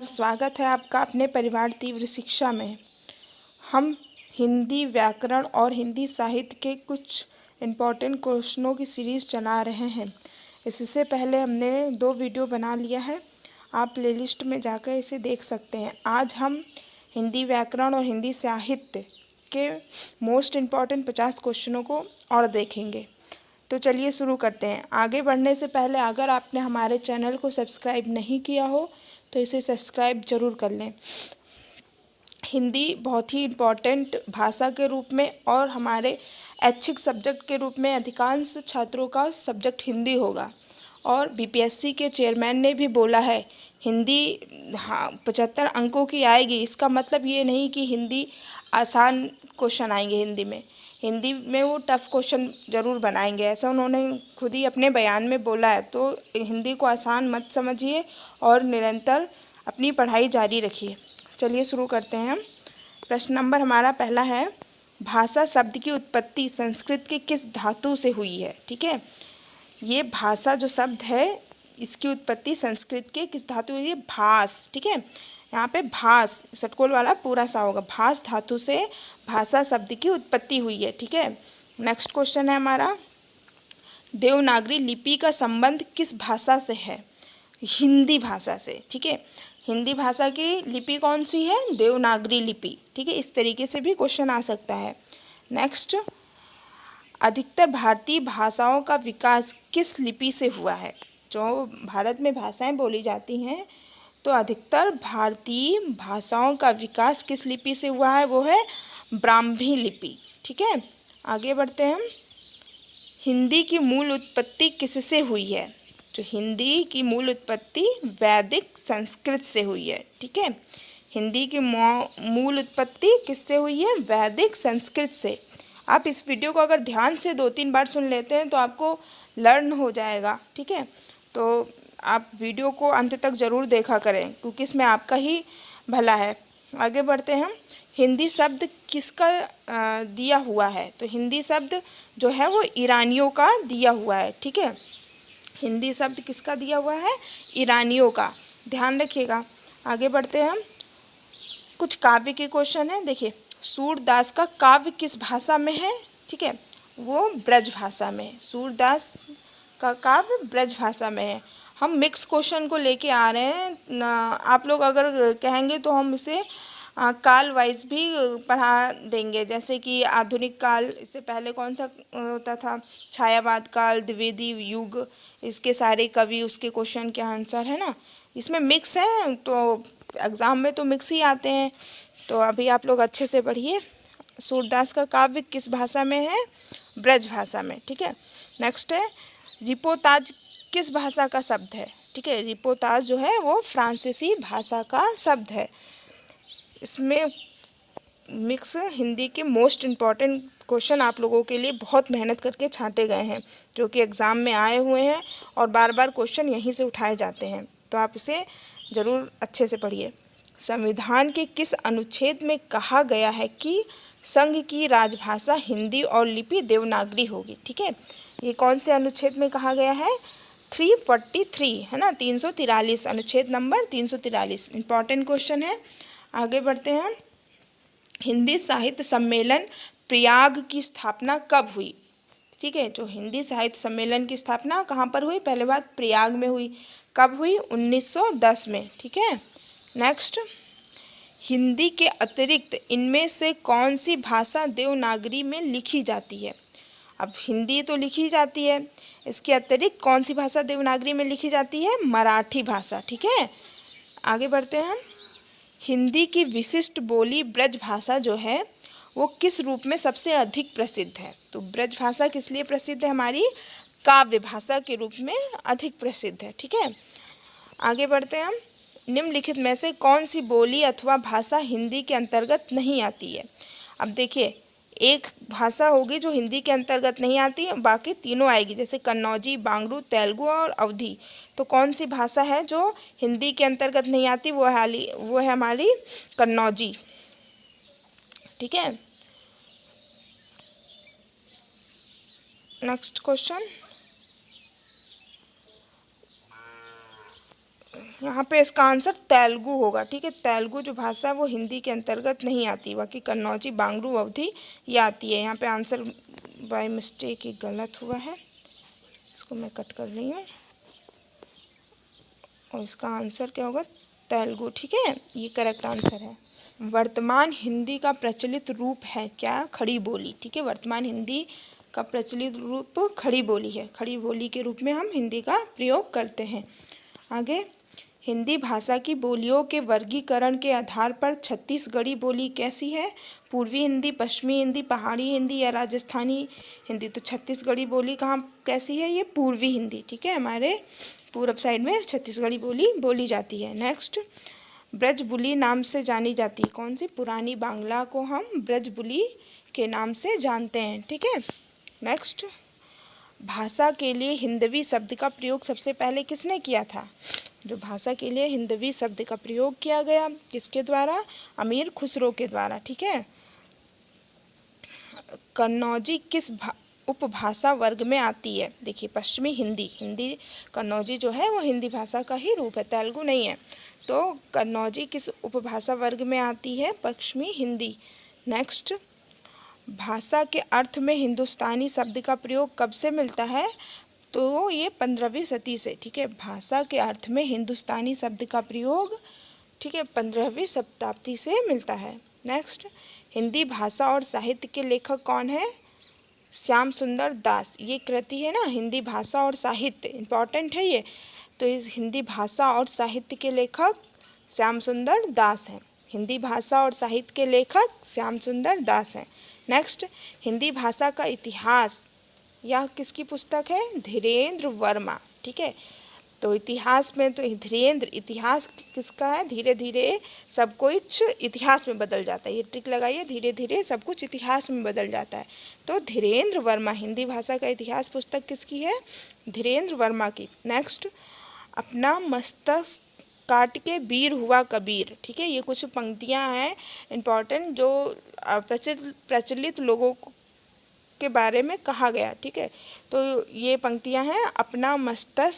स्वागत है आपका अपने परिवार तीव्र शिक्षा में। हम हिंदी व्याकरण और हिंदी साहित्य के कुछ इम्पोर्टेंट क्वेश्चनों की सीरीज़ चला रहे हैं। इससे पहले हमने 2 वीडियो बना लिया है, आप प्लेलिस्ट में जाकर इसे देख सकते हैं। आज हम हिंदी व्याकरण और हिंदी साहित्य के मोस्ट इम्पॉर्टेंट 50 क्वेश्चनों को और देखेंगे। तो चलिए शुरू करते हैं। आगे बढ़ने से पहले अगर आपने हमारे चैनल को सब्सक्राइब नहीं किया हो तो इसे सब्सक्राइब जरूर कर लें। हिंदी बहुत ही इम्पॉर्टेंट भाषा के रूप में और हमारे ऐच्छिक सब्जेक्ट के रूप में अधिकांश छात्रों का सब्जेक्ट हिंदी होगा। और बीपीएससी के चेयरमैन ने भी बोला है हिंदी 75 अंकों की आएगी। इसका मतलब ये नहीं कि हिंदी आसान क्वेश्चन आएंगे। हिंदी में वो टफ़ क्वेश्चन ज़रूर बनाएंगे, ऐसा उन्होंने खुद ही अपने बयान में बोला है। तो हिंदी को आसान मत समझिए और निरंतर अपनी पढ़ाई जारी रखिए। चलिए शुरू करते हैं हम। प्रश्न नंबर हमारा पहला है, भाषा शब्द की उत्पत्ति संस्कृत के किस धातु से हुई है? ठीक है, ये भाषा जो शब्द है इसकी उत्पत्ति संस्कृत के किस धातु हुई है? भास। ठीक है, यहाँ पे भास षटकोल वाला पूरा सा होगा। भास धातु से भाषा शब्द की उत्पत्ति हुई है। ठीक है, नेक्स्ट क्वेश्चन है हमारा, देवनागरी लिपि का संबंध किस भाषा से है? हिंदी भाषा से। ठीक है, हिंदी भाषा की लिपि कौन सी है? देवनागरी लिपि। ठीक है, इस तरीके से भी क्वेश्चन आ सकता है। नेक्स्ट, अधिकतर भारतीय भाषाओं का विकास किस लिपि से हुआ है? जो भारत में भाषाएं बोली जाती हैं तो अधिकतर भारतीय भाषाओं का विकास किस लिपि से हुआ है? वो है ब्राह्मी लिपि। ठीक है, आगे बढ़ते हैं। हिंदी की मूल उत्पत्ति किससे हुई है? जो हिंदी की मूल उत्पत्ति वैदिक संस्कृत से हुई है। ठीक है, हिंदी की मूल उत्पत्ति किससे हुई है? वैदिक संस्कृत से। आप इस वीडियो को अगर ध्यान से 2-3 बार सुन लेते हैं तो आपको लर्न हो जाएगा। ठीक है, तो आप वीडियो को अंत तक ज़रूर देखा करें क्योंकि इसमें आपका ही भला है। आगे बढ़ते हैं। हिंदी शब्द किसका दिया हुआ है? तो हिंदी शब्द जो है वो ईरानियों का दिया हुआ है। ठीक है, हिंदी शब्द किसका दिया हुआ है? ईरानियों का, ध्यान रखिएगा। आगे बढ़ते हैं हम। कुछ काव्य के क्वेश्चन हैं। देखिए, सूरदास का काव्य किस भाषा में है? ठीक है, वो ब्रज भाषा में। सूरदास का काव्य ब्रज भाषा में है। हम मिक्स क्वेश्चन को लेके आ रहे हैं। आप लोग अगर कहेंगे तो हम इसे काल वाइज भी पढ़ा देंगे, जैसे कि आधुनिक काल, इससे पहले कौन सा होता था? छायावाद काल, द्विवेदी युग, इसके सारे कवि, उसके क्वेश्चन के आंसर है ना। इसमें मिक्स है तो एग्ज़ाम में तो मिक्स ही आते हैं। तो अभी आप लोग अच्छे से पढ़िए। सूरदास का काव्य किस भाषा में है? ब्रज भाषा में। ठीक है, नेक्स्ट है, रिपोताज किस भाषा का शब्द है? ठीक है, रिपोताज जो है वो फ्रांसीसी भाषा का शब्द है। इसमें मिक्स हिंदी के मोस्ट इम्पॉर्टेंट क्वेश्चन आप लोगों के लिए बहुत मेहनत करके छांटे गए हैं, जो कि एग्ज़ाम में आए हुए हैं और बार बार क्वेश्चन यहीं से उठाए जाते हैं। तो आप इसे ज़रूर अच्छे से पढ़िए। संविधान के किस अनुच्छेद में कहा गया है कि संघ की राजभाषा हिंदी और लिपि देवनागरी होगी? ठीक है, ये कौन से अनुच्छेद में कहा गया है? 343 है ना, 343, अनुच्छेद नंबर 343। इम्पॉर्टेंट क्वेश्चन है। आगे बढ़ते हैं। हिंदी साहित्य सम्मेलन प्रयाग की स्थापना कब हुई? ठीक है, जो हिंदी साहित्य सम्मेलन की स्थापना कहाँ पर हुई? पहले बात प्रयाग में हुई। कब हुई? 1910 में। ठीक है, नेक्स्ट, हिंदी के अतिरिक्त इनमें से कौन सी भाषा देवनागरी में लिखी जाती है? अब हिंदी तो लिखी जाती है, इसके अतिरिक्त कौन सी भाषा देवनागरी में लिखी जाती है? मराठी भाषा। ठीक है, आगे बढ़ते हैं। हिंदी की विशिष्ट बोली ब्रज भाषा जो है वो किस रूप में सबसे अधिक प्रसिद्ध है? तो ब्रज भाषा किस लिए प्रसिद्ध है? हमारी काव्य भाषा के रूप में अधिक प्रसिद्ध है। ठीक है, आगे बढ़ते हैं हम। निम्नलिखित में से कौन सी बोली अथवा भाषा हिंदी के अंतर्गत नहीं आती है? अब देखिए, एक भाषा होगी जो हिंदी के अंतर्गत नहीं आती है, बाकी तीनों आएगी, जैसे कन्नौजी, बांग्लू, तेलुगु और अवधी। तो कौन सी भाषा है जो हिंदी के अंतर्गत नहीं आती? वो है हमारी कन्नौजी। ठीक है, नेक्स्ट क्वेश्चन, यहाँ पे इसका आंसर तेलुगु होगा, ठीक है। तेलुगु जो भाषा है वो हिंदी के अंतर्गत नहीं आती, बाकी कन्नौजी, बांग्लू, अवधी ये आती है। यहाँ पे आंसर बाय मिस्टेक ही गलत हुआ है, इसको मैं कट कर रही हूँ, और इसका आंसर क्या होगा, तेलुगु, ठीक है, ये करेक्ट आंसर है। वर्तमान हिंदी का प्रचलित रूप है क्या, खड़ी बोली, ठीक है। वर्तमान हिंदी का प्रचलित रूप खड़ी बोली है, खड़ी बोली के रूप में हम हिंदी का प्रयोग करते हैं। आगे, हिंदी भाषा की बोलियों के वर्गीकरण के आधार पर छत्तीसगढ़ी बोली कैसी है, पूर्वी हिंदी, पश्चिमी हिंदी, पहाड़ी हिंदी या राजस्थानी हिंदी। तो छत्तीसगढ़ी बोली कहाँ कैसी है, ये पूर्वी हिंदी, ठीक है, हमारे पूरब साइड में छत्तीसगढ़ी बोली बोली जाती है। नेक्स्ट, ब्रजबुली नाम से जानी जाती है कौन सी, पुरानी बांग्ला को हम ब्रजबुली के नाम से जानते हैं, ठीक है। नेक्स्ट, भाषा के लिए हिंदवी शब्द का प्रयोग सबसे पहले किसने किया था, जो भाषा के लिए हिंदवी शब्द का प्रयोग किया गया किसके द्वारा, अमीर खुसरो के द्वारा, ठीक है। कन्नौजी किस उपभाषा वर्ग में आती है, देखिए पश्चिमी हिंदी, हिंदी कन्नौजी जो है वो हिंदी भाषा का ही रूप है, तेलुगु नहीं है। तो कन्नौजी किस उपभाषा वर्ग में आती है, पश्चिमी हिंदी। नेक्स्ट, भाषा के अर्थ में हिंदुस्तानी शब्द का प्रयोग कब से मिलता है, तो ये 15वीं सदी से, ठीक है। भाषा के अर्थ में हिंदुस्तानी शब्द का प्रयोग, ठीक है, 15वीं शताब्दी से मिलता है। नेक्स्ट, हिंदी भाषा और साहित्य के लेखक कौन है, श्याम सुंदर दास। ये कृति है ना, हिंदी भाषा और साहित्य, इम्पॉर्टेंट है ये। तो इस हिंदी भाषा और साहित्य के लेखक श्याम सुंदर दास हैं, हिंदी भाषा और साहित्य के लेखक श्याम सुंदर दास हैं। नेक्स्ट, हिंदी भाषा का इतिहास, यह किसकी पुस्तक है, धीरेन्द्र वर्मा, ठीक है। तो इतिहास में तो धीरेन्द्र, इतिहास किसका है, धीरे धीरे सब कुछ इतिहास में बदल जाता है, ये ट्रिक लगाइए, धीरे धीरे सब कुछ इतिहास में बदल जाता है। तो धीरेन्द्र वर्मा, हिंदी भाषा का इतिहास पुस्तक किसकी है, धीरेन्द्र वर्मा की। नेक्स्ट, अपना मस्तक काट के वीर हुआ कबीर, ठीक है। ये कुछ पंक्तियां हैं इम्पॉर्टेंट जो प्रचलित लोगों के बारे में कहा गया, ठीक है। तो ये पंक्तियां हैं, अपना मस्तक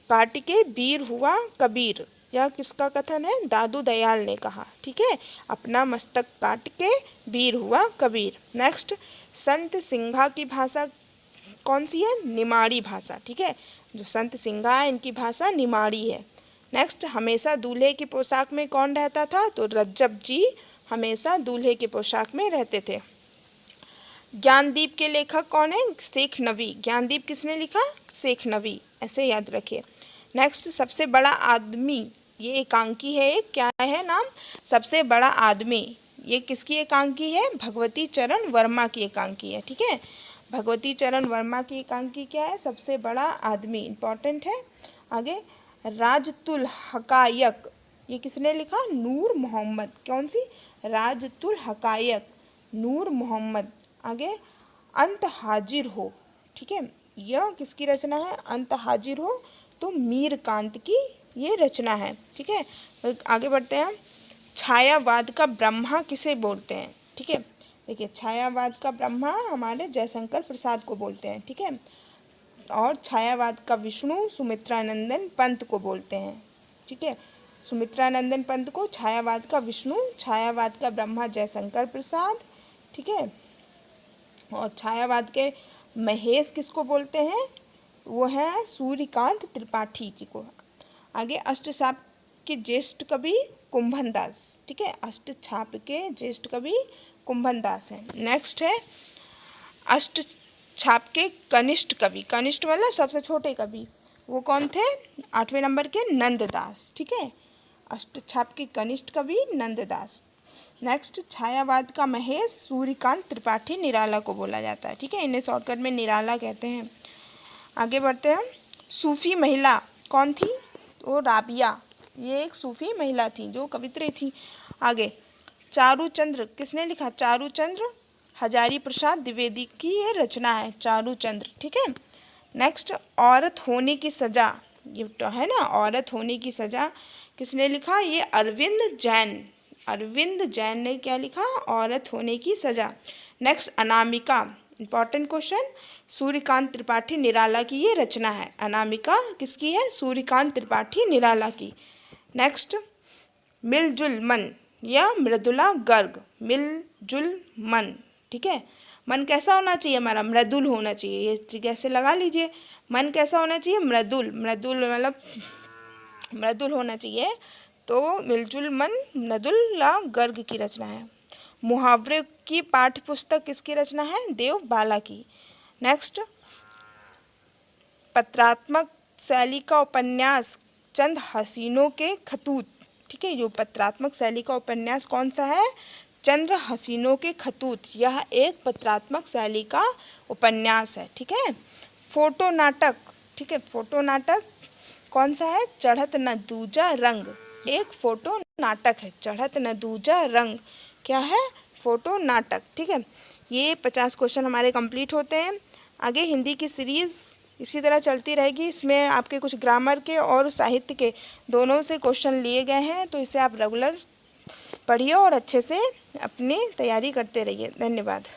काट के वीर हुआ कबीर, यह किसका कथन है, दादू दयाल ने कहा, ठीक है। अपना मस्तक काट के वीर हुआ कबीर। नेक्स्ट, संत सिंघा की भाषा कौन सी है, निमाड़ी भाषा, ठीक है। जो संत सिंघा है इनकी भाषा निमाड़ी है। नेक्स्ट, हमेशा दूल्हे की पोशाक में कौन रहता था, तो रज्जब जी हमेशा दूल्हे की पोशाक में रहते थे। ज्ञानदीप के लेखक कौन है, शेख नवी। ज्ञानदीप किसने लिखा, शेख नवी, ऐसे याद रखिए। नेक्स्ट, सबसे बड़ा आदमी, ये एकांकी है, एक क्या है नाम, सबसे बड़ा आदमी, ये किसकी एकांकी है, भगवती चरण वर्मा की एकांकी है, ठीक है। भगवती चरण वर्मा की एकांकी क्या है, सबसे बड़ा आदमी, इंपॉर्टेंट है। आगे, राजतुल हकायक, ये किसने लिखा, नूर मोहम्मद, कौन सी, राजतुल हकायक, नूर मोहम्मद। आगे, अंत हाजिर हो, ठीक है, यह किसकी रचना है, अंत हाजिर हो, तो मीरकांत की ये रचना है, ठीक है। आगे बढ़ते हैं, छायावाद का ब्रह्मा किसे बोलते हैं, ठीक है। देखिए, छायावाद का ब्रह्मा हमारे जयशंकर प्रसाद को बोलते हैं, ठीक है। और छायावाद का विष्णु सुमित्रानंदन पंत को बोलते हैं, ठीक है। सुमित्रानंदन पंत को छायावाद का विष्णु, छायावाद का ब्रह्मा जयशंकर प्रसाद, ठीक है। और छायावाद के महेश किसको बोलते हैं, वो है सूर्यकांत त्रिपाठी जी को। आगे, अष्टछाप के ज्येष्ठ कवि कुंभन दास, ठीक है, अष्टछाप के ज्येष्ठ कवि कुंभन दास है। नेक्स्ट है, अष्टछाप के कनिष्ठ कवि, कनिष्ठ मतलब सबसे छोटे कवि, वो कौन थे, 8वें नंबर के नंददास, ठीक है। अष्टछाप के कनिष्ठ कवि नंददास। नेक्स्ट, छायावाद का महेश सूर्यकांत त्रिपाठी निराला को बोला जाता है, ठीक है, इन्हें शॉर्टकट में निराला कहते हैं। आगे बढ़ते हैं, सूफी महिला कौन थी, वो राबिया, ये एक सूफी महिला थी जो कवित्री थी। आगे, चारूचंद्र किसने लिखा, चारूचंद्र हजारी प्रसाद द्विवेदी की ये रचना है, चारूचंद्र, ठीक है। नेक्स्ट, औरत होने की सजा, ये तो है ना, औरत होने की सजा किसने लिखा, ये अरविंद जैन, अरविंद जैन ने क्या लिखा, औरत होने की सजा। Next, Anamika, important question, Suryakant Tripathi Nirala की ये रचना है। अनामिका किसकी है? सूर्यकांत त्रिपाठी निराला की। नेक्स्ट, मिलजुल मन या मृदुला गर्ग। मिलजुल मन, ठीक है। मन कैसा होना चाहिए हमारा? मृदुल होना चाहिए। ये तरीके से लगा लीजिए, मन कैसा होना चाहिए? मृदुल। मृदुल मतलब मृदुल होना चाहिए, तो मिलजुल मन मृदुला गर्ग की रचना है। मुहावरे की पाठ्य पुस्तक किसकी रचना है? देव बाला की। नेक्स्ट, पत्रात्मक शैली का उपन्यास चंद हसीनों के खतूत, ठीक है। जो पत्रात्मक शैली का उपन्यास कौन सा है? चंद्र हसीनों के खतूत। यह एक पत्रात्मक शैली का उपन्यास है, ठीक है। फोटो नाटक, ठीक है। फोटो नाटक कौन सा है? चढ़त न दूजा रंग। एक फोटो नाटक है, चढ़त न दूजा रंग। क्या है? फोटो नाटक, ठीक है। ये 50 क्वेश्चन हमारे कंप्लीट होते हैं। आगे हिंदी की सीरीज़ इसी तरह चलती रहेगी। इसमें आपके कुछ ग्रामर के और साहित्य के दोनों से क्वेश्चन लिए गए हैं, तो इसे आप रेगुलर पढ़िए और अच्छे से अपनी तैयारी करते रहिए। धन्यवाद।